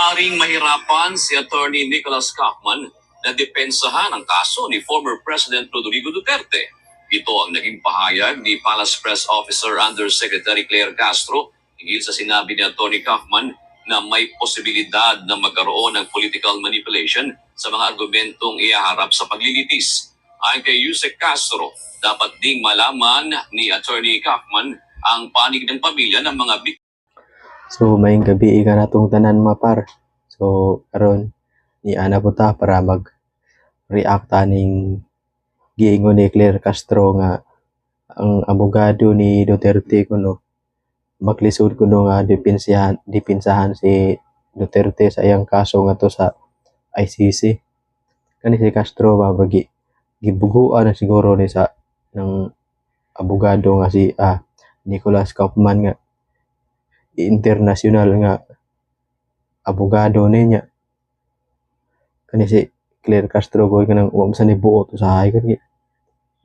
Maaaring mahirapan si Attorney Nicholas Kaufman na depensahan ang kaso ni former President Rodrigo Duterte. Ito ang naging pahayag ni Palace Press Officer Undersecretary Claire Castro hinggil sa sinabi ni Attorney Kaufman na may posibilidad na magkaroon ng political manipulation sa mga argumentong ihaharap sa paglilitis. Ayon kay Yusek Castro, dapat ding malaman ni Attorney Kaufman ang panig ng pamilya ng mga biktima. So mayong gabi ka na itong tanan mapar. So karon ni ana po ta para mag-react aning giingon ni Claire Castro nga ang abogado ni Duterte kuno maglisod kuno nga dipinsahan si Duterte sa iyang kaso nga to sa ICC. Kani si Castro babagi gibuguan na siguro ni sa ng abogado nga si Nicholas Kaufman nga international nga abogado niya. Kani si Claire Castro boy kanang wa sa ni buot usahay kani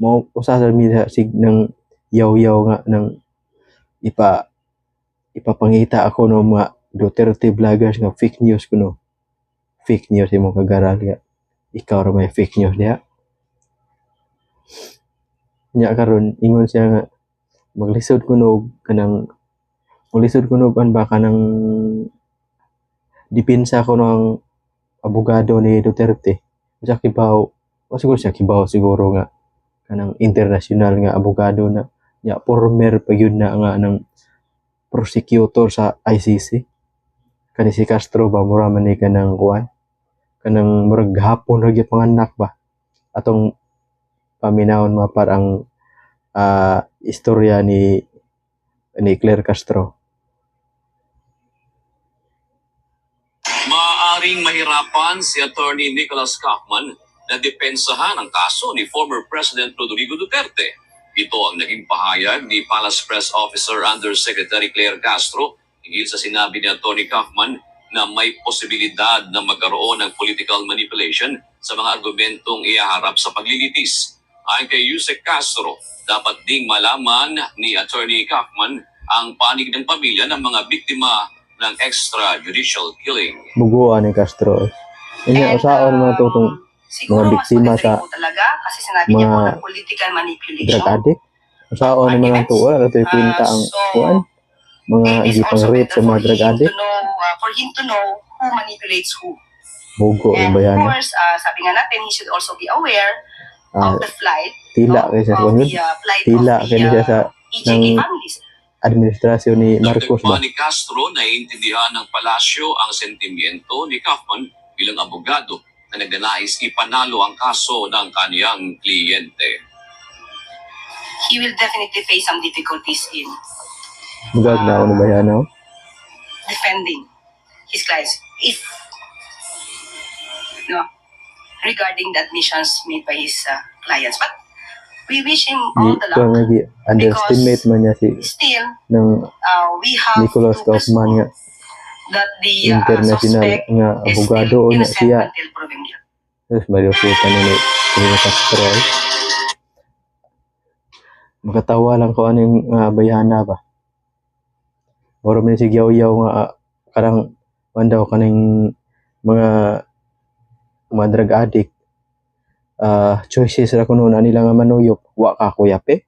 mo usa sa media sig ng yaw-yaw nga ng ipapangita ako no mga Duterte vloggers nga fake news kuno. Fake news imong kagaral nga ikaw ra may fake news diha. Nya karon ingon siya nga maglisod kuno kanang mulisod ko ba kanang dipinsa ko ng abogado ni Duterte. Siya kibaw, o siguro siya kibaw siguro nga kanang international nga abogado na ya former pa yun na nga ng prosecutor sa ICC. Kani si Castro ba mura man ni kanang kuan kanang murag hapon ra gyud panganak ba atong paminawon mapar ang istorya ni Claire Castro. Maaaring mahirapan si Attorney Nicholas Kaufman na depensahan ang kaso ni former President Rodrigo Duterte. Ito ang naging pahayag ni Palace Press Officer Undersecretary Claire Castro hinggil sa sinabi ni Attorney Kaufman na may posibilidad na magkaroon ng political manipulation sa mga argumentong ihaharap sa paglilitis. Ayon kay Yusek Castro, dapat ding malaman ni Attorney Kaufman ang panig ng pamilya ng mga biktima ng extrajudicial killing. Buguan ni Castro. Inya usaon mga tutong mga biktima sa talaga kasi sinabi niya po ng political manipulation. Drug addict. Usaon ni mga tuwa ato ipinta ang kuan mga gipang-rape sa mga drug addict. For him to know who manipulates who. Bugo ang And bayan. of course, sabi nga natin, he should also be aware of the flight. Tila kay siya tila kay siya sa EJK families. Administrasyon ni Marcos ba? Ni Castro naiintindihan ng palasyo ang sentimiento ni Kaufman bilang abogado na nagnanais ipanalo ang kaso ng kaniyang kliyente. He will definitely face some difficulties in Bugag na ano ba yan, no? defending his clients if regarding the admissions made by his clients. But we wish him all the luck. Underestimate man niya si Still, ng we have Nicholas to Kaufman nga that the international suspect nga is abogado still niya innocent siya. until proven guilty. Terus mariusutan ni Claire Castro. Makatawa lang ko anong bayana ba. Moro man si yaw-yaw nga karang mandaw kaning mga drug addict choices ra kuno na nila nga manuyop wa ka kuyape